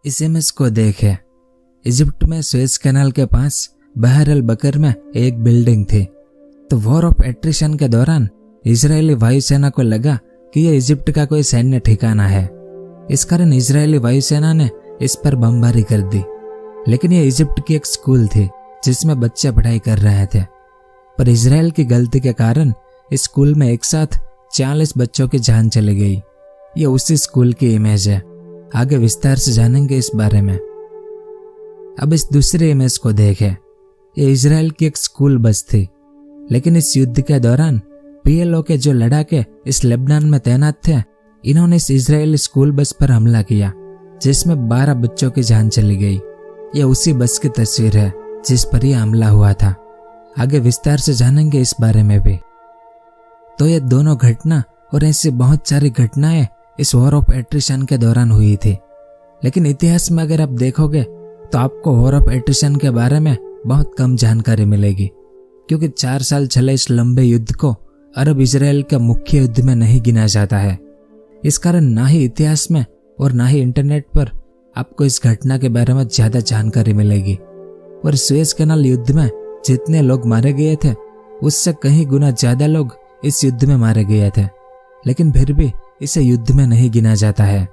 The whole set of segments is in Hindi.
इस इमेज को देखें। इजिप्ट में सुएज कैनाल के पास बहर अल बकर में एक बिल्डिंग थी। तो वॉर ऑफ एट्रिशन के दौरान इजरायली वायुसेना को लगा कि यह इजिप्ट का कोई सैन्य ठिकाना है। इस कारण इजरायली वायुसेना ने इस पर बमबारी कर दी। लेकिन यह इजिप्ट की एक स्कूल थी जिसमें बच्चे पढ़ाई कर रहे थे। पर इजरायल की गलती के कारण इस स्कूल में एक साथ 40 बच्चों की जान चली गई। यह उसी स्कूल की इमेज है। आगे विस्तार से जानेंगे इस बारे में। अब इस दूसरी इमेज को देखें। यह इजरायल की एक स्कूल बस थी। लेकिन इस युद्ध के दौरान PLO के जो लड़ाके इस लेबनान में तैनात थे, इन्होंने इस इजरायली स्कूल बस पर हमला किया जिसमें 12 बच्चों की जान चली गई। यह उसी बस की तस्वीर है जिस पर यह हमला हुआ था। आगे विस्तार से जानेंगे इस बारे में भी। तो ये दोनों घटना और ऐसी बहुत सारी घटनाएं इस वॉर ऑफ एट्रिशन के दौरान हुई थी। लेकिन इतिहास में अगर आप देखोगे तो आपको वॉर ऑफ एट्रिशन के बारे में बहुत कम जानकारी मिलेगी, क्योंकि 4 साल चले इस लंबे युद्ध को अरब इजराइल के मुख्य युद्ध में नहीं गिना जाता है। इस कारण ना ही इतिहास में और ना ही इंटरनेट पर आपको इस घटना के बारे में ज्यादा जानकारी मिलेगी। और सुएज कैनाल युद्ध में जितने लोग मारे गए थे उससे कहीं गुना ज्यादा लोग इस युद्ध में मारे गए थे। लेकिन फिर भी इसे युद्ध में नहीं गिना जाता है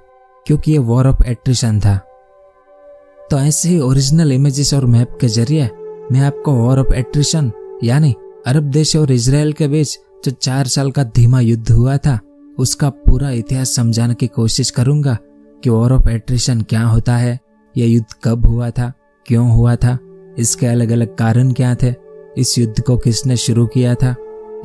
क्योंकि ये वॉर ऑफ एट्रिशन था। तो ऐसे ही ओरिजिनल इमेजेस और मैप के जरिए मैं आपको वॉर ऑफ एट्रिशन यानी अरब देश और इजराइल के बीच जो 4 साल का धीमा युद्ध हुआ था उसका पूरा इतिहास समझाने की कोशिश करूंगा कि वॉर ऑफ एट्रिशन क्या होता है, यह युद्ध कब हुआ था, क्यों हुआ था, इसके अलग अलग कारण क्या थे, इस युद्ध को किसने शुरू किया था,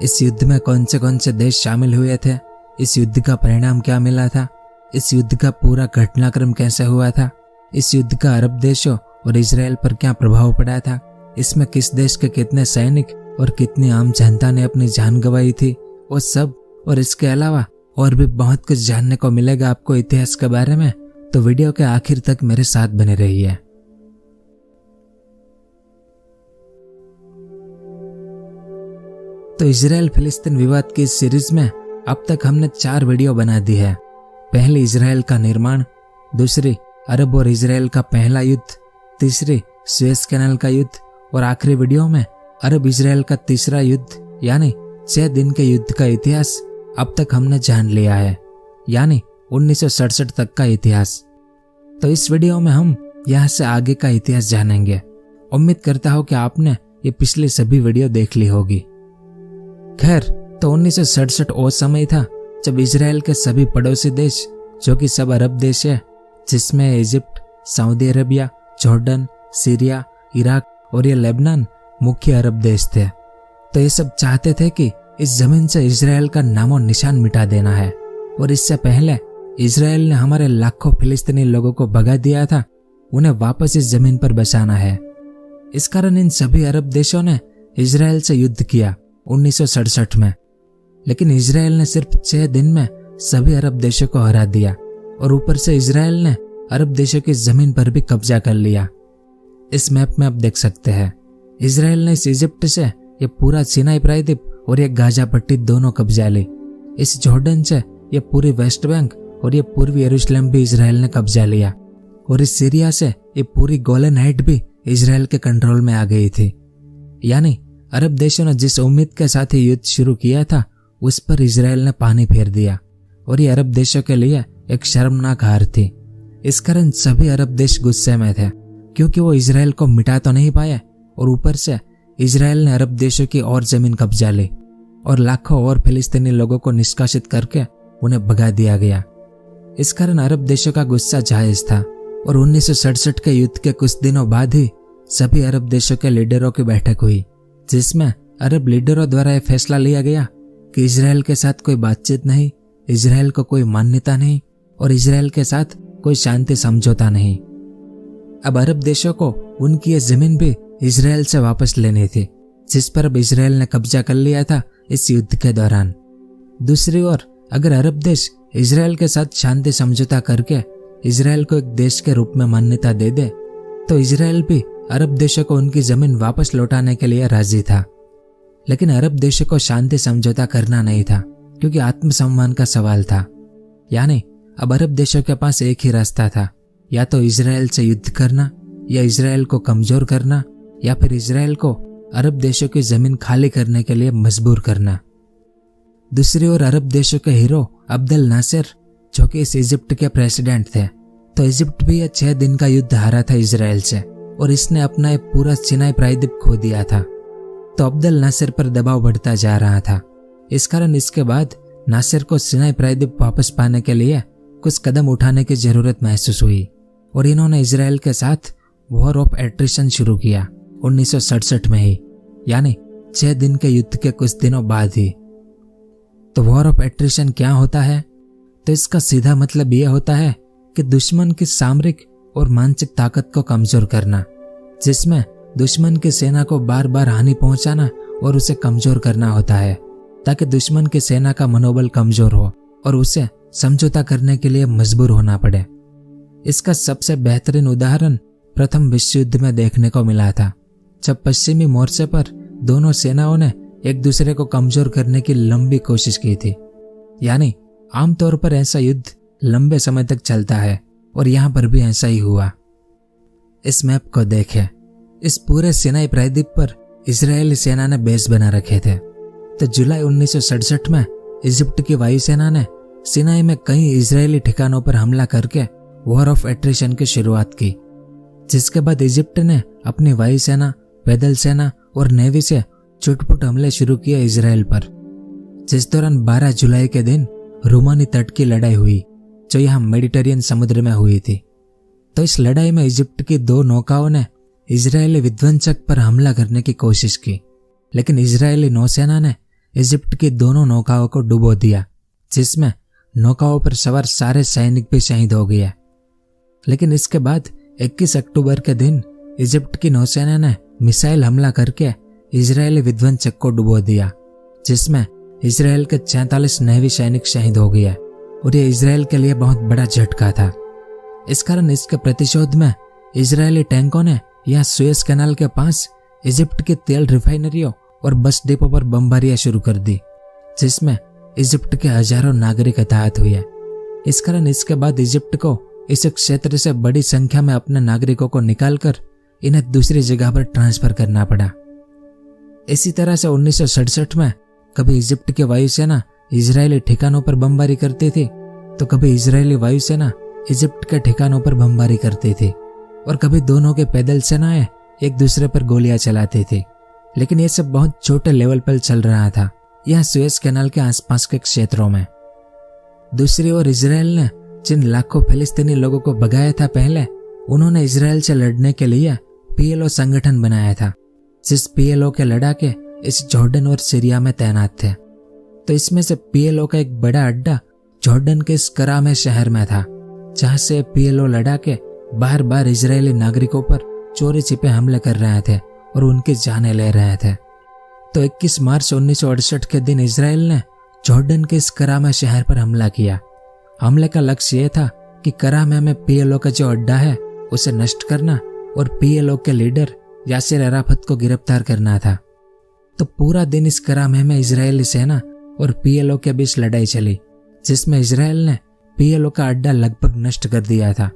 इस युद्ध में कौन से देश शामिल हुए थे, इस युद्ध का परिणाम क्या मिला था, इस युद्ध का पूरा घटनाक्रम कैसे हुआ था, इस युद्ध का अरब देशों और इजराइल पर क्या प्रभाव पड़ा था, इसमें किस देश के कितने सैनिक और कितनी आम जनता ने अपनी जान गंवाई थी, वो सब और इसके अलावा और भी बहुत कुछ जानने को मिलेगा आपको इतिहास के बारे में। तो वीडियो के आखिर तक मेरे साथ बने रहिए। तो इजराइल फिलिस्तीन विवाद की इस सीरीज में अब तक हमने 4 वीडियो बना दी है। पहली इजराइल का निर्माण, दूसरी अरब और इजराइल का पहला युद्ध, तीसरी सुएज कैनाल का युद्ध और आखिरी वीडियो में अरब इजराइल का तीसरा युद्ध यानी 6 दिन के युद्ध का इतिहास अब तक हमने जान लिया है, यानी 1967 तक का इतिहास। तो इस वीडियो में हम यहाँ से आगे का इतिहास जानेंगे। उम्मीद करता हूँ कि आपने ये पिछली सभी वीडियो देख ली होगी। खैर, तो 1967 वो समय था जब इजराइल के सभी पड़ोसी देश जो कि सब अरब देश है, जिसमें Egypt, Saudi Arabia, Jordan, Syria, Iraq और ये लेबनान मुख्य अरब देश थे। तो ये सब चाहते थे कि इस जमीन से इजराइल का नामो निशान मिटा देना है। और इससे पहले इजराइल ने हमारे लाखों फिलिस्तीनी लोगों को भगा दिया था, उन्हें वापस इस जमीन पर बसाना है। इस कारण इन सभी अरब देशों ने इजराइल से युद्ध किया 1967 में। लेकिन इजराइल ने सिर्फ 6 दिन में सभी अरब देशों को हरा दिया और ऊपर से इजराइल ने अरब देशों की जमीन पर भी कब्जा कर लिया। इस मैप में आप देख सकते हैं इजराइल ने इस इजिप्ट से ये पूरा सिनाई प्रायद्वीप और ये गाजा पट्टी दोनों कब्जा ली। इस जॉर्डन से ये पूरी वेस्ट बैंक और ये पूर्वी यरूशलेम भी इजराइल ने कब्जा लिया। और इस सीरिया से ये पूरी गोलन हाइट भी इजराइल के कंट्रोल में आ गई थी। यानी अरब देशों ने जिस उम्मीद के साथ ही युद्ध शुरू किया था उस पर इजराइल ने पानी फेर दिया और ये अरब देशों के लिए एक शर्मनाक हार थी। इस कारण सभी अरब देश गुस्से में थे क्योंकि वो इजराइल को मिटा तो नहीं पाए और ऊपर से इजराइल ने अरब देशों की और जमीन कब्जा ली और लाखों और फिलिस्तीनी लोगों को निष्कासित करके उन्हें भगा दिया गया। इस कारण अरब देशों का गुस्सा जायज था और 1967 के युद्ध के कुछ दिनों बाद ही सभी अरब देशों के लीडरों की बैठक हुई, जिसमें अरब लीडरों द्वारा यह फैसला लिया गया कि इजराइल के साथ कोई बातचीत नहीं, इजराइल को कोई मान्यता नहीं और इजराइल के साथ कोई शांति समझौता नहीं। अब अरब देशों को उनकी ये जमीन भी इजराइल से वापस लेनी थी, जिस पर अब इजराइल ने कब्जा कर लिया था इस युद्ध के दौरान। दूसरी ओर अगर अरब देश इजराइल के साथ शांति समझौता करके इजराइल को एक देश के रूप में मान्यता दे दे तो इजराइल भी अरब देशों को उनकी जमीन वापस लौटाने के लिए राजी था। लेकिन अरब देशों को शांति समझौता करना नहीं था क्योंकि आत्मसम्मान का सवाल था। यानी अब अरब देशों के पास एक ही रास्ता था, या तो इजराइल से युद्ध करना, या इजराइल को कमजोर करना, या फिर इजराइल को अरब देशों की जमीन खाली करने के लिए मजबूर करना। दूसरी ओर अरब देशों के हीरो अब्देल नासिर, जो कि इस इजिप्ट के प्रेसिडेंट थे, तो इजिप्ट भी यह 6 दिन का युद्ध हारा था इजराइल से और इसने अपना एक पूरा सिनाई प्रायद्वीप खो दिया था। तो अब्देल नासिर पर दबाव बढ़ता जा रहा था। इस कारण इसके बाद नासिर को सिनाई प्रायद्वीप वापस पाने के लिए कुछ कदम उठाने की जरूरत महसूस हुई और इन्होंने इजराइल के साथ वॉर ऑफ एट्रिशन शुरू किया 1967 में ही, यानी 6 दिन के युद्ध के कुछ दिनों बाद ही। तो वॉर ऑफ एट्रिशन क्या होता है? तो इसका सीधा मतलब यह होता है कि दुश्मन की सामरिक और मानसिक ताकत को कमजोर करना, जिसमें दुश्मन की सेना को बार बार हानि पहुंचाना और उसे कमजोर करना होता है, ताकि दुश्मन की सेना का मनोबल कमजोर हो और उसे समझौता करने के लिए मजबूर होना पड़े। इसका सबसे बेहतरीन उदाहरण प्रथम विश्व युद्ध में देखने को मिला था, जब पश्चिमी मोर्चे पर दोनों सेनाओं ने एक दूसरे को कमजोर करने की लंबी कोशिश की थी। यानी आमतौर पर ऐसा युद्ध लंबे समय तक चलता है और यहाँ पर भी ऐसा ही हुआ। इस मैप को देखें। इस पूरे सिनाई प्रायद्वीप पर इजरायली सेना ने बेस बना रखे थे। तो जुलाई 1967 में इजिप्ट की वायुसेना ने सिनाई में कई इजरायली ठिकानों पर हमला करके वॉर ऑफ एट्रिशन की शुरुआत की, जिसके बाद इजिप्ट ने अपनी वायुसेना, पैदल सेना और नेवी से छुटपुट हमले शुरू किए इजराइल पर, जिस दौरान 12 जुलाई के दिन रोमानी तट की लड़ाई हुई, जो यहाँ मेडिटेरियन समुद्र में हुई थी। तो इस लड़ाई में इजिप्ट की 2 नौकाओं ने इजरायली विध्वंसक पर हमला करने की कोशिश की, लेकिन इजरायली नौसेना ने इजिप्ट की दोनों नौकाओं को डुबो दिया, जिसमें नौकाओं पर सवार सारे सैनिक भी शहीद हो गए। लेकिन इसके बाद 21 अक्टूबर के दिन इजिप्ट की नौसेना ने मिसाइल हमला करके इजरायली विध्वंसक को डुबो दिया, जिसमें इजरायल के 46 नेवी सैनिक शहीद हो गए और यह इजरायल के लिए बहुत बड़ा झटका था। इस कारण इसके प्रतिशोध में इजरायली टैंकों ने यहाँ सुएज कैनाल के पास इजिप्ट की तेल रिफाइनरियों और बस डिपो पर बमबारियां शुरू कर दी, जिसमें इजिप्ट के हजारों नागरिक हताहत हुए। इस कारण इसके बाद इजिप्ट को इस क्षेत्र से बड़ी संख्या में अपने नागरिकों को निकालकर इन्हें दूसरी जगह पर ट्रांसफर करना पड़ा। इसी तरह से 1967 में कभी इजिप्ट की वायुसेना इजरायली ठिकानों पर बमबारी करती थी, तो कभी इजरायली वायुसेना इजिप्ट के ठिकानों पर बमबारी करती थी, और कभी दोनों के पैदल सेनाएं एक दूसरे पर गोलियां चलाती थी। लेकिन यह सब बहुत छोटे लेवल पर चल रहा था, यह सुएज कैनाल के आसपास के क्षेत्रों में। दूसरी ओर इजरायल ने जिन लाखों फिलिस्तीनी लोगों को भगाया था पहले, उन्होंने इजरायल से लड़ने के लिए पीएलओ संगठन बनाया था, जिस पीएलओ के लड़ाके इस जॉर्डन और सीरिया में तैनात थे। तो इसमें से पीएलओ का एक बड़ा अड्डा जॉर्डन के स्करामे शहर में था, जहां से पीएलओ लड़ाके बार बार इजरायली नागरिकों पर चोरी छिपे हमले कर रहे थे और उनकी जानें ले रहे थे। तो 21 मार्च 1968 के दिन इजरायल ने जॉर्डन के स्करामे शहर पर हमला किया। हमले का लक्ष्य यह था कि करामे में पीएलओ का जो अड्डा है उसे नष्ट करना और पीएलओ के लीडर यासिर अराफत को गिरफ्तार करना था। तो पूरा दिन इस करामे में इजरायली सेना और पीएलओ के बीच लड़ाई चली, जिसमें इजरायल ने पीएलओ का अड्डा लगभग नष्ट कर दिया था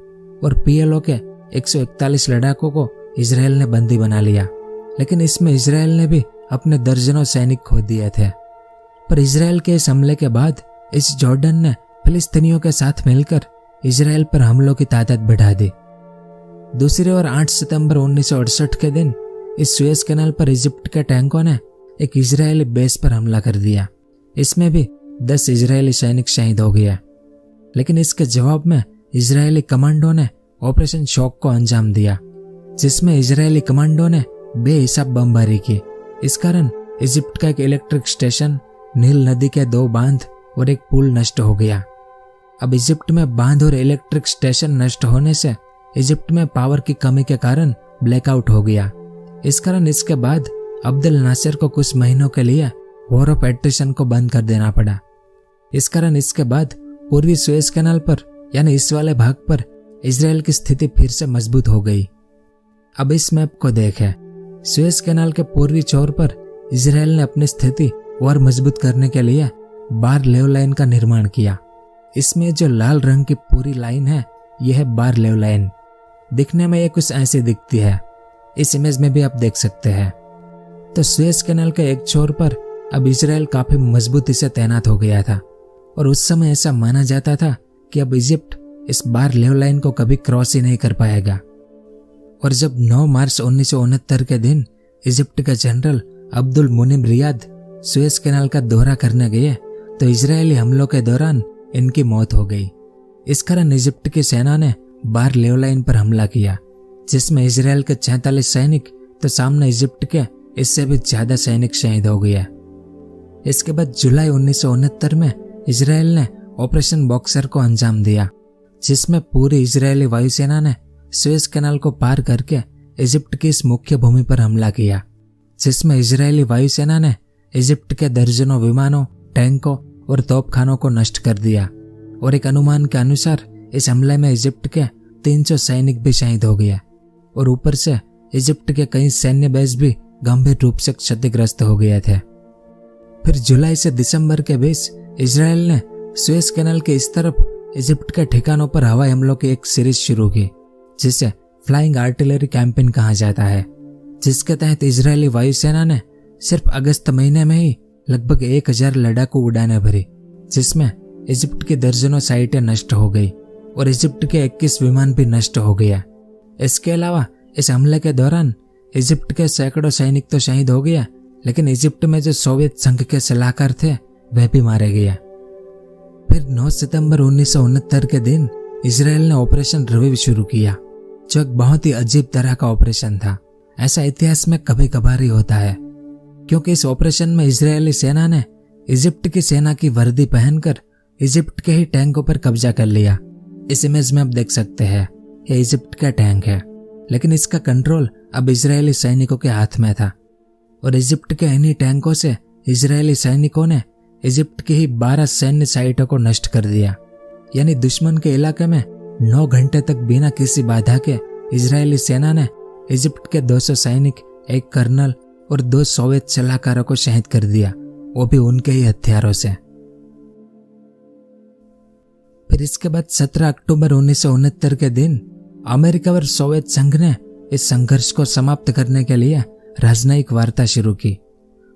और पीएलओ के 141 लड़ाकों को इजरायल ने बंदी बना लिया। लेकिन इसमें इजरायल ने भी अपने दर्जनों सैनिक खो दिए थे। पर इजरायल के इस हमले के बाद इस जॉर्डन ने फिलिस्तीनियों के साथ मिलकर इजरायल पर हमलों की तादाद बढ़ा दी। दूसरी ओर 8 सितंबर 1968 के दिन इस सुएज कैनाल पर इजिप्ट के टैंकों ने एक इजरायली बेस पर हमला कर दिया। इसमें भी 10 इजरायली सैनिक शहीद हो गए। लेकिन इसके जवाब में इजरायली कमांडो ने ऑपरेशन शॉक को अंजाम दिया, जिसमें इजरायली कमांडो ने बेहिसाब बमबारी की। इस कारण इजिप्ट का एक इलेक्ट्रिक स्टेशन, नील नदी के 2 बांध और एक पुल नष्ट हो गया। अब इजिप्ट में बांध और इलेक्ट्रिक स्टेशन नष्ट होने से इजिप्ट में पावर की कमी के कारण ब्लैकआउट हो गया। इस कारण इसके बाद अब्देल नासिर को कुछ महीनों के लिए वॉर ऑफ एट्रिशन को बंद कर देना पड़ा। इस कारण इसके बाद पूर्वी सुएज कैनाल पर, यानी इस वाले भाग पर, इजरायल की स्थिति फिर से मजबूत हो गई। अब इस मैप को देखें। सुएज कैनाल के पूर्वी छोर पर इजरायल ने अपनी स्थिति और मजबूत करने के लिए बार लेव लाइन का निर्माण किया। इसमें जो लाल रंग की पूरी लाइन है, यह है बार लेव लाइन। दिखने में यह कुछ ऐसी दिखती है, इस इमेज में भी आप देख सकते हैं। तो सुएज कैनाल के एक छोर पर अब इजराइल काफी मजबूती से तैनात हो गया था और उस समय ऐसा माना जाता था कि अब इजिप्ट इस बार लेव लाइन को कभी क्रॉस ही नहीं कर पाएगा। और जब 9 मार्च 1969 के दिन इजिप्ट के general Abdul Munim Riad Suez canal का दौरा करने गए तो इजरायली हमलों के दौरान इनकी मौत हो गई। इस कारण इजिप्ट की सेना ने बार लेव लाइन पर हमला किया, जिसमें इजराइल के 46 सैनिक तो सामने इजिप्ट के इससे भी ज्यादा सैनिक शहीद हो गए। इसके बाद जुलाई 1969 में इजराइल ने ऑपरेशन बॉक्सर को अंजाम दिया, जिसमें पूरी इजरायली वायुसेना ने सुएज कैनाल को पार करके इजिप्ट की इस मुख्य भूमि पर हमला किया, जिसमें इजरायली वायुसेना ने इजिप्ट के दर्जनों विमानों, टैंकों और तोपखानों को नष्ट कर दिया। और एक अनुमान के अनुसार इस हमले में इजिप्ट के 300 सैनिक भी शहीद हो गए और ऊपर से इजिप्ट के कई सैन्य बेस भी गंभीर रूप से क्षतिग्रस्त हो गए थे। फिर जुलाई से दिसंबर के बीच इजराइल ने सुएज कैनाल के इस तरफ इजिप्ट के ठिकानों पर हवाई हमलों की एक सीरीज शुरू की, जिसे फ्लाइंग आर्टिलरी कैंपेन कहा जाता है, जिसके तहत इजरायली वायुसेना ने सिर्फ अगस्त महीने में ही लगभग 1000 लड़ाकू उड़ानें भरी, जिसमें इजिप्ट की दर्जनों साइटें नष्ट हो गई और इजिप्ट के 21 विमान भी नष्ट हो गया। इसके अलावा इस हमले के दौरान इजिप्ट के सैकड़ों सैनिक तो शहीद हो गया, लेकिन इजिप्ट में जो सोवियत संघ के सलाहकार थे वह भी मारे गए। फिर 9 सितंबर 1969 के दिन इजराइल ने ऑपरेशन रवीव शुरू किया, जो एक बहुत ही अजीब तरह का ऑपरेशन था। ऐसा इतिहास में कभी कभार ही होता है, क्योंकि इस ऑपरेशन में इजरायली सेना ने इजिप्ट की सेना की वर्दी पहनकर इजिप्ट के ही टैंकों पर कब्जा कर लिया। इस इमेज में आप देख सकते हैं, यह इजिप्ट का टैंक है, लेकिन इसका कंट्रोल अब इजरायली सैनिकों के हाथ में था और इजिप्ट के इन्हीं टैंकों से इजरायली सैनिकों ने इजिप्ट की ही 12 सैन्य साइटों को नष्ट कर दिया। यानी दुश्मन के इलाके में 9 घंटे तक बिना किसी बाधा के इजरायली सेना ने इजिप्ट के 200 सैनिक, एक कर्नल और 2 सोवियत सलाहकारों को शहीद कर दिया, वो भी उनके ही हथियारों से। फिर इसके बाद 17 अक्टूबर 1969 के दिन अमेरिका और सोवियत संघ ने इस संघर्ष को समाप्त करने के लिए राजनयिक वार्ता शुरू की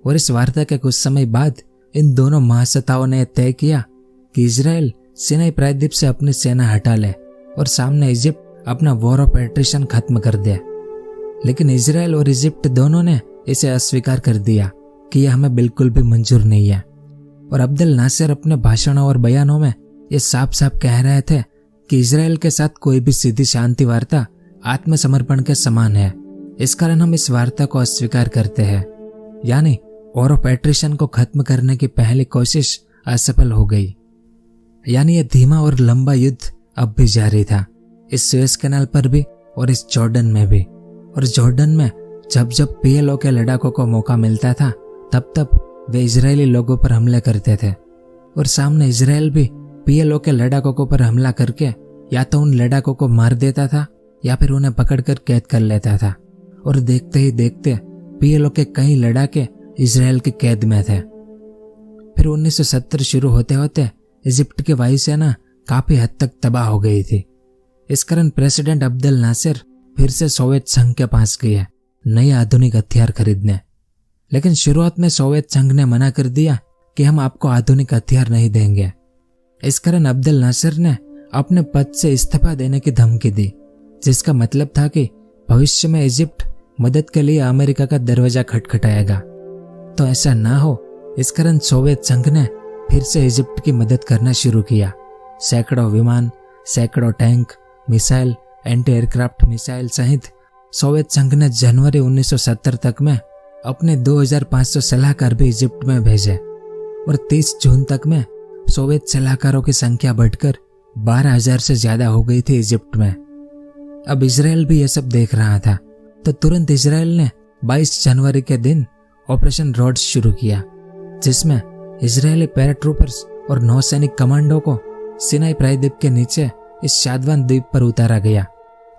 और इस वार्ता के कुछ समय बाद इन दोनों महासत्ताओं ने तय किया कि इजराइल सिनाई प्रायद्वीप से अपनी सेना हटा ले और सामने इजिप्ट अपना वॉर ऑफ एट्रिशन खत्म कर दे। लेकिन इजराइल और इजिप्ट दोनों ने इसे अस्वीकार कर दिया कि यह हमें बिल्कुल भी मंजूर नहीं है। और अब्दुल नासिर अपने भाषणों और बयानों में ये साफ साफ कह रहे थे कि इजराइल के साथ कोई भी सीधी शांति वार्ता आत्मसमर्पण के समान है। इस कारण हम इस वार्ता को अस्वीकार करते हैं। यानी वॉर ऑफ एट्रिशन को खत्म करने की पहली कोशिश असफल हो गई। यानी यह धीमा और लंबा युद्ध अब भी जारी था, इस सुएज कैनाल पर भी और इस जॉर्डन में भी। और जॉर्डन में जब जब पीएलओ के लड़ाकों को मौका मिलता था तब तब वे इजरायली लोगों पर हमले करते थे और सामने इजराइल भी पीएलओ के लड़ाकों पर हमला करके या तो उन लड़ाकों को मार देता था या फिर उन्हें पकड़कर कैद कर लेता था। और देखते ही देखते पीएलओ के कई लड़ाके इजराइल की कैद में थे। फिर 1970 शुरू होते होते इजिप्ट की वायुसेना काफी हद तक तबाह हो गई थी। इस कारण प्रेसिडेंट अब्दुल नासिर फिर से सोवियत संघ के पास गए नए आधुनिक हथियार खरीदने। लेकिन शुरुआत में सोवियत संघ ने मना कर दिया कि हम आपको आधुनिक हथियार नहीं देंगे। इस कारण अब्दुल नासिर ने अपने पद से इस्तीफा देने की धमकी दी, जिसका मतलब था कि भविष्य में इजिप्ट मदद के लिए अमेरिका का दरवाजा खटखटाएगा। तो ऐसा ना हो, इस कारण सोवियत संघ ने फिर से इजिप्ट की मदद करना शुरू किया। सैकड़ों विमान, सैकड़ों tank, missile, anti aircraft missile सहित सोवियत संघ ने जनवरी 1970 तक में अपने 2500 सलाहकार भी इजिप्ट में भेजे और 30 जून तक में सोवियत सलाहकारों की संख्या बढ़कर 12,000 से ज्यादा हो गई थी इजिप्ट में। अब इजराइल भी यह सब देख रहा था, तो तुरंत इजराइल ने 22 जनवरी के दिन ऑपरेशन रॉड्स शुरू किया, जिसमें इजरायली पैराट्रूपर्स और नौसैनिक कमांडो को सिनाई प्रायद्वीप के नीचे इस शादवान द्वीप पर उतारा गया,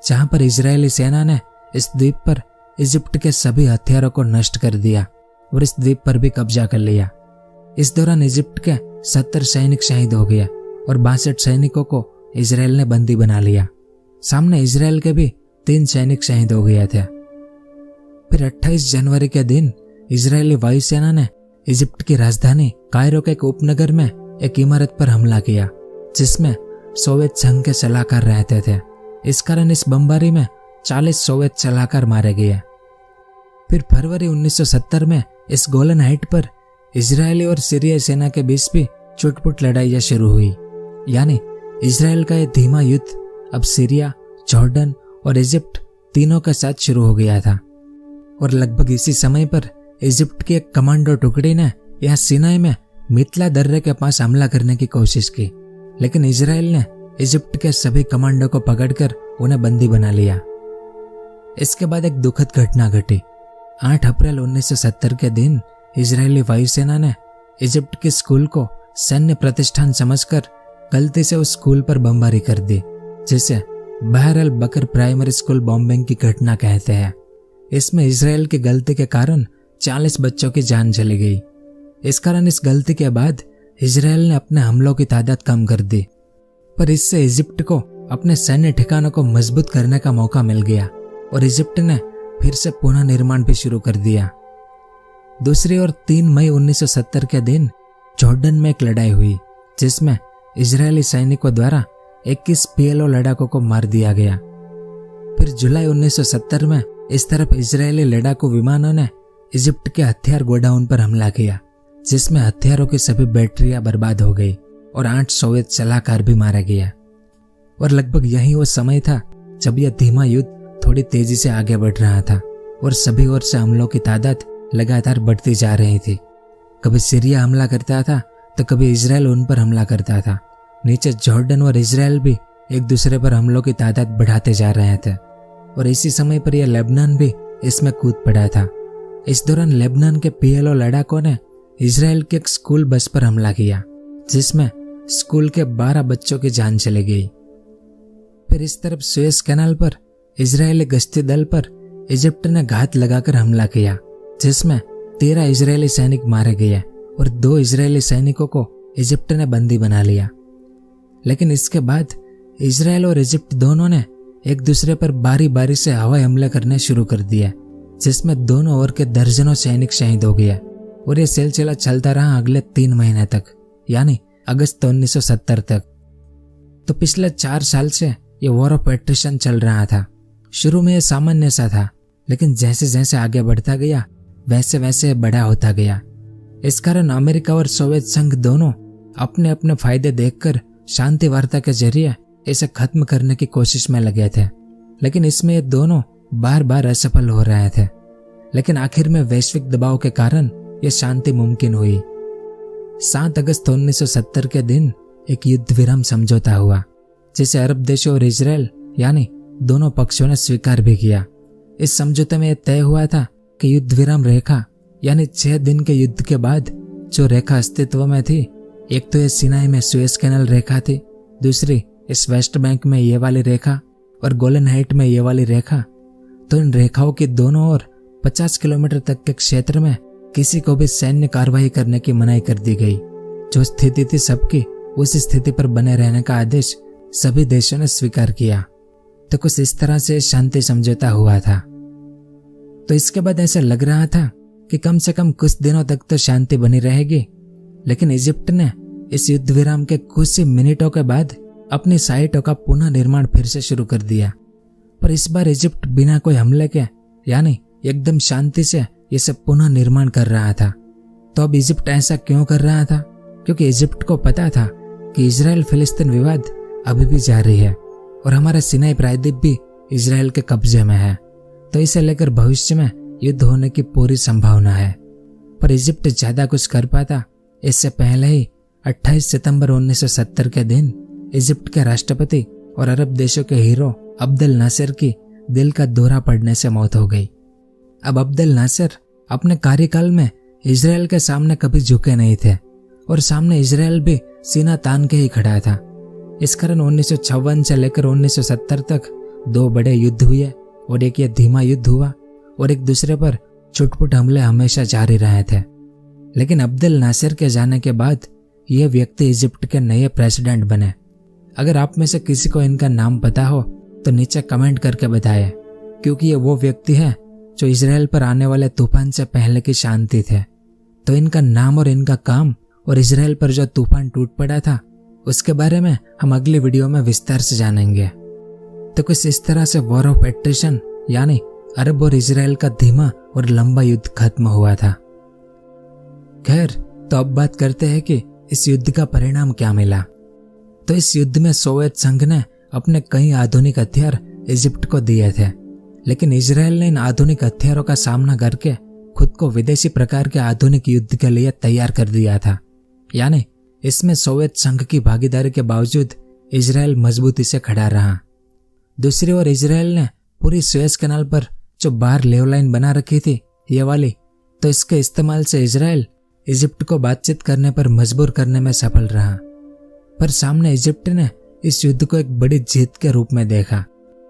जहां पर इजरायली सेना ने इस द्वीप पर इजिप्ट के सभी हथियारों को नष्ट कर दिया और इस द्वीप पर भी कब्जा कर लिया। इस दौरान इजिप्ट के 70 सैनिक शहीद हो गए और 62 सैनिकों को इजराइल ने बंदी बना लिया। सामने इजराइल के भी 3 सैनिक शहीद हो गए थे। फिर 28 जनवरी के दिन इजरायली वायुसेना ने इजिप्ट की राजधानी कायरो के एक उपनगर में एक इमारत पर हमला किया, जिसमें सोवियत संघ के सलाहकार रहते थे। इस कारण इस बमबारी में 40 सोवियत सलाहकार मारे गए। फिर फरवरी 1970 में इस गोलन हाइट पर इजरायली और सीरियाई सेना के बीच भी चुटपुट लड़ाइयां शुरू हुई। यानी इजराइल का यह धीमा युद्ध अब सीरिया, जॉर्डन और इजिप्ट तीनों के साथ शुरू हो गया था। और लगभग इसी समय पर इजिप्ट की एक कमांडो टुकड़ी ने यह सीनाई में मितला दर्रे के पास हमला करने की कोशिश की, लेकिन इजराइल ने इजिप्ट के सभी कमांडो को पकड़कर उन्हें बंदी बना लिया। इसके बाद एक दुखद घटना घटी। 8 अप्रैल 1970 के दिन इजरायली वायुसेना ने इजिप्ट के स्कूल को सैन्य प्रतिष्ठान समझकर गलती से उस स्कूल पर बमबारी कर दी, जिसे बहर अल बकर प्राइमरी स्कूल बॉम्बिंग की घटना कहते हैं। इसमें इजराइल की गलती के कारण 40 बच्चों की जान चली गई। इस कारण इस गलती के बाद इजराइल ने अपने हमलों की तादाद कम कर दी, पर इससे इजिप्ट को अपने सैन्य ठिकानों को मजबूत करने का मौका मिल गया और इजिप्ट ने फिर से पुनः निर्माण भी शुरू कर दिया। दूसरी ओर 3 मई 1970 के दिन जॉर्डन में एक लड़ाई हुई, जिसमें इजरायली सैनिकों द्वारा 21 PLO लड़ाकों को मार दिया गया। फिर जुलाई 1970 में इस तरफ इजरायली लड़ाकू विमानों ने इजिप्ट के हथियार गोडाउन पर हमला किया, जिसमें हथियारों की सभी बैटरियां बर्बाद हो गई और 8 सोवियत सलाहकार भी मारे गए। और लगभग यही वो समय था जब यह धीमा युद्ध थोड़ी तेजी से आगे बढ़ रहा था और सभी ओर से हमलों की तादाद लगातार बढ़ती जा रही थी। कभी सीरिया हमला करता था तो कभी इजराइल उन पर हमला करता था। नीचे जॉर्डन और इजराइल भी एक दूसरे पर हमलों की तादाद बढ़ाते जा रहे थे और इसी समय पर यह लेबनान भी इसमें कूद पड़ा था। इस दौरान लेबनान के PLO लड़ाकों ने इजराइल के एक स्कूल बस पर हमला किया, जिसमें स्कूल के 12 बच्चों की जान चली गई। फिर इस तरफ सुएज कैनाल पर इजरायली गश्ती दल पर इजिप्ट ने घात लगाकर हमला किया, जिसमें 13 इजरायली सैनिक मारे गए और 2 इजरायली सैनिकों को इजिप्ट ने बंदी बना लिया। लेकिन इसके बाद इजराइल और इजिप्ट दोनों ने एक दूसरे पर बारी बारी से हवाई हमले करने शुरू कर दिए, जिसमें दोनों ओर के दर्जनों सैनिक शहीद हो गए और यह सिलसिला चलता रहा अगले 3 महीने तक, यानी अगस्त 1970 तक। तो पिछले 4 साल से यह वॉर ऑफ एट्रिशन चल रहा था। शुरू में यह सामान्य सा था, लेकिन जैसे जैसे आगे बढ़ता गया वैसे वैसे बड़ा होता गया। इस कारण अमेरिका और सोवियत संघ दोनों अपने अपने फायदे देखकर शांति वार्ता के जरिए इसे खत्म करने की कोशिश में लगे थे, लेकिन इसमें ये दोनों बार बार असफल हो रहे थे। लेकिन आखिर में वैश्विक दबाव के कारण यह शांति मुमकिन हुई। 7 अगस्त 1970 के दिन एक युद्ध विराम समझौता हुआ, जिसे अरब देशों और इजराइल यानी दोनों पक्षों ने स्वीकार भी किया। इस समझौते में यह तय हुआ था कि युद्ध विराम रेखा यानी 6 दिन के युद्ध के बाद जो रेखा अस्तित्व में थी, एक तो यह सीनाई में सुएज कैनाल रेखा थी, दूसरी इस वेस्ट बैंक में ये वाली रेखा और गोलन हाइट में ये वाली रेखा। तो इन रेखाओं की दोनों ओर 50 किलोमीटर तक के क्षेत्र में किसी को भी सैन्य कार्रवाई करने की मनाही कर दी गई। जो स्थिति थी सबकी उस स्थिति पर बने रहने का आदेश सभी देशों ने स्वीकार किया। तो कुछ इस तरह से शांति समझौता हुआ था। तो इसके बाद ऐसा लग रहा था कि कम से कम कुछ दिनों तक तो शांति बनी रहेगी, लेकिन इजिप्ट ने इस युद्ध विराम के कुछ ही मिनटों के बाद अपनी साइटों का पुनः निर्माण फिर से शुरू कर दिया। पर इस बार इजिप्ट बिना कोई हमले के यानी एकदम शांति से ये सब पुनः निर्माण कर रहा था। तो अब इजिप्ट ऐसा क्यों कर रहा था? क्योंकि इजिप्ट को पता था कि इजराइल फिलिस्तीन विवाद अभी भी जारी है और हमारा सिनाई प्रायद्वीप भी इजराइल के कब्जे में है, तो इसे लेकर भविष्य में युद्ध होने की पूरी संभावना है। पर इजिप्ट ज्यादा कुछ कर पाता इससे पहले ही 28 सितंबर 1970 के दिन इजिप्ट के राष्ट्रपति और अरब देशों के हीरो अब्देल नासिर की दिल का दौरा पड़ने से मौत हो गई। अब अब्देल नासिर अपने कार्यकाल में इजराइल के सामने कभी झुके नहीं थे और सामने इजराइल भी सीना तान के ही खड़ा था। इस कारण 1956 से लेकर 1970 तक 2 बड़े युद्ध हुए और एक ये धीमा युद्ध हुआ और एक दूसरे पर छुटपुट हमले हमेशा जारी रहे थे। लेकिन अब्देल नासिर के जाने के बाद यह व्यक्ति इजिप्ट के नए प्रेसिडेंट बने। अगर आप में से किसी को इनका नाम पता हो तो नीचे कमेंट करके बताएं, क्योंकि ये वो व्यक्ति है जो इजराइल पर आने वाले तूफान से पहले की शांति थे। तो इनका नाम और इनका काम और इजराइल पर जो तूफान टूट पड़ा था उसके बारे में हम अगली वीडियो में विस्तार से जानेंगे। तो कुछ इस तरह से वॉर ऑफ एट्रिशन यानी अरब और इजराइल का धीमा और लंबा युद्ध खत्म हुआ था। खैर, तो अब बात करते हैं कि इस युद्ध का परिणाम क्या मिला। तो इस युद्ध में सोवियत संघ ने अपने कई आधुनिक हथियार इजिप्ट को दिए थे, लेकिन इजराइल ने इन आधुनिक हथियारों का सामना करके खुद को विदेशी प्रकार के आधुनिक युद्ध के लिए तैयार कर दिया था। यानी इसमें सोवियत संघ की भागीदारी के बावजूद इजराइल मजबूती से खड़ा रहा। दूसरी ओर इजराइल ने पूरी सुएज कैनाल पर जो बाहर लेव लाइन बना रखी थी, ये वाली, तो इसके इस्तेमाल से इजराइल इजिप्ट को बातचीत करने पर मजबूर करने में सफल रहा। पर सामने इजिप्ट ने इस युद्ध को एक बड़ी जीत के रूप में देखा,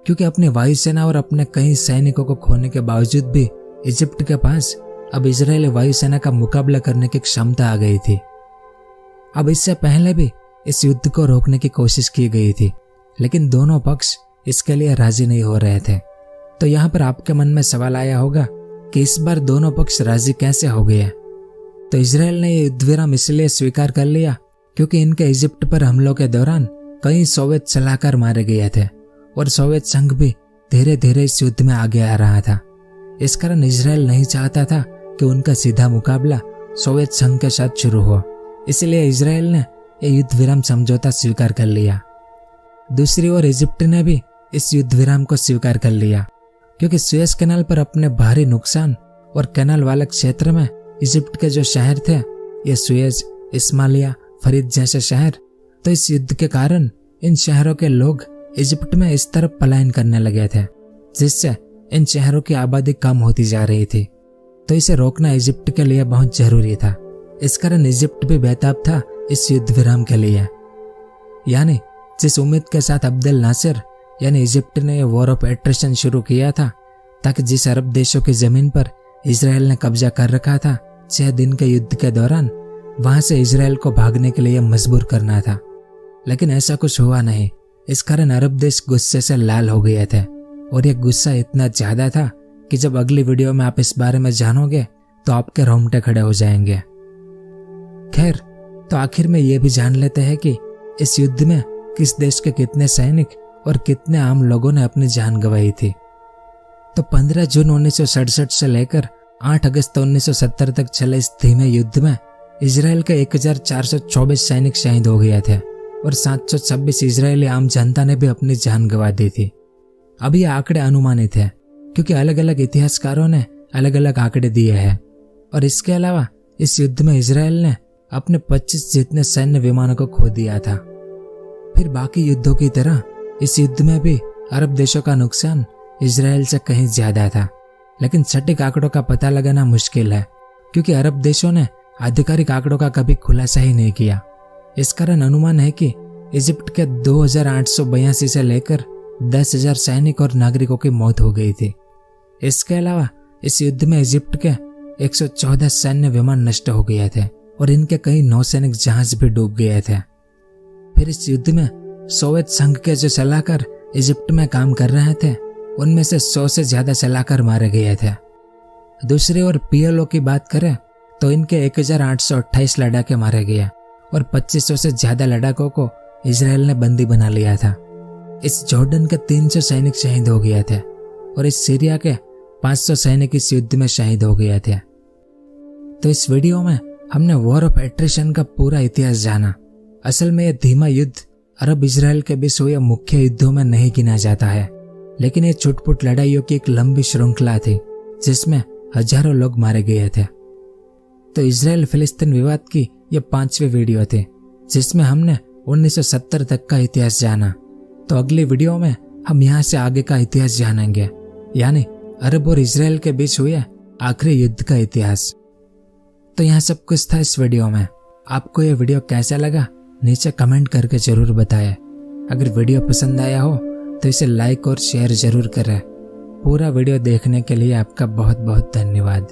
क्योंकि अपनी वायुसेना और अपने कई सैनिकों को खोने के बावजूद भी इजिप्ट के पास अब इजरायली वायुसेना का मुकाबला करने की क्षमता आ गई थी। अब इससे पहले भी इस युद्ध को रोकने की कोशिश की गई थी, लेकिन दोनों पक्ष इसके लिए राजी नहीं हो रहे थे। तो यहाँ पर आपके मन में सवाल आया होगा कि इस बार दोनों पक्ष राजी कैसे हो गए। तो इजराइल ने यह युद्ध विराम इसलिए स्वीकार कर लिया क्योंकि इनके इजिप्ट पर हमलों के दौरान कई सोवियत सलाहकार मारे गए थे और सोवियत संघ भी धीरे धीरे इस युद्ध में आगे आ रहा था। इस कारण इजराइल नहीं चाहता था कि उनका सीधा मुकाबला सोवियत संघ के साथ शुरू हो, इसलिए इजराइल ने यह युद्ध विराम समझौता स्वीकार कर लिया। दूसरी ओर इजिप्ट ने भी इस युद्ध विराम को स्वीकार कर लिया, क्योंकि सुएज कैनाल पर अपने भारी नुकसान और कैनाल वाले क्षेत्र में इजिप्ट के जो शहर थे, ये सुएज, इस्माइलिया, फरीद जैसे शहर, तो इस युद्ध के कारण इन शहरों के लोग इजिप्ट में इस तरफ पलायन करने लगे थे, जिससे इन शहरों की आबादी कम होती जा रही थी। तो इसे रोकना इजिप्ट के लिए बहुत जरूरी था। इस कारण इजिप्ट भी बेताब था इस युद्ध विराम के लिए। यानी जिस उम्मीद के साथ अब्देल नासिर यानी इजिप्ट ने यह वॉर ऑफ एट्रिशन शुरू किया था, ताकि जिस अरब देशों की जमीन पर इजराइल ने कब्जा कर रखा था 6 दिन के युद्ध के दौरान, वहां से इजराइल को भागने के लिए मजबूर करना था, लेकिन ऐसा कुछ हुआ नहीं। इस कारण अरब देश गुस्से से लाल हो गए थे और यह गुस्सा इतना ज्यादा था कि जब अगली वीडियो में आप इस बारे में जानोगे तो आपके रोंगटे खड़े हो जाएंगे। खैर, तो आखिर में यह भी जान लेते हैं कि इस युद्ध में किस देश के कितने सैनिक और कितने आम लोगों ने अपनी जान गंवाई थी। तो 15 जून 1967 से लेकर 8 अगस्त 1970 तक चले इस धीमे युद्ध में इजराइल के 1424 सैनिक शहीद हो गए थे और 726 इजरायली आम जनता ने भी अपनी जान गंवा दी थी। अब ये आंकड़े अनुमानित है, क्योंकि अलग अलग इतिहासकारों ने अलग अलग आंकड़े दिए हैं। और इसके अलावा इस युद्ध में इजराइल ने अपने 25 जितने सैन्य विमानों को खो दिया था। फिर बाकी युद्धों की तरह इस युद्ध में भी अरब देशों का नुकसान इजराइल से कहीं ज्यादा था, लेकिन सटीक आंकड़ों का पता लगाना मुश्किल है, क्योंकि अरब देशों ने आधिकारिक आंकड़ों का कभी खुलासा ही नहीं किया। इस कारण अनुमान है कि इजिप्ट के 2882 से लेकर 10,000 सैनिक और नागरिकों की मौत हो गई थी। इसके अलावा इस युद्ध में इजिप्ट के 114 सैन्य विमान नष्ट हो गए थे और इनके कई नौसैनिक जहाज भी डूब गए थे। फिर इस युद्ध में सोवियत संघ के जो सलाहकार इजिप्ट में काम कर रहे थे, उनमें से 100 से ज्यादा सलाहकार मारे गए थे। दूसरी ओर पीएलओ की बात करें तो इनके 1828 लड़ाके मारे गए और 2500 से ज्यादा लड़ाकों को इजराइल ने बंदी बना लिया था। इस जॉर्डन के 300 सैनिक शहीद हो गए थे और इस सीरिया के 500 सैनिक इस युद्ध में शहीद हो गए थे। तो इस वीडियो में हमने वॉर ऑफ एट्रिशन का पूरा इतिहास जाना। असल में यह धीमा युद्ध अरब इजराइल के बीच हुए मुख्य युद्धों में नहीं गिना जाता है, लेकिन ये छुटपुट लड़ाइयों की एक लंबी श्रृंखला थी जिसमें हजारों लोग मारे गए थे। तो इजराइल फिलिस्तीन विवाद की यह 5वीं वीडियो थी, जिसमें हमने 1970 तक का इतिहास जाना। तो अगली वीडियो में हम यहाँ से आगे का इतिहास जानेंगे, यानी अरब और इजराइल के बीच हुए आखिरी युद्ध का इतिहास। तो यहाँ सब कुछ था इस वीडियो में। आपको यह वीडियो कैसा लगा नीचे कमेंट करके जरूर बताएं। अगर वीडियो पसंद आया हो तो इसे लाइक और शेयर जरूर करें। पूरा वीडियो देखने के लिए आपका बहुत बहुत धन्यवाद।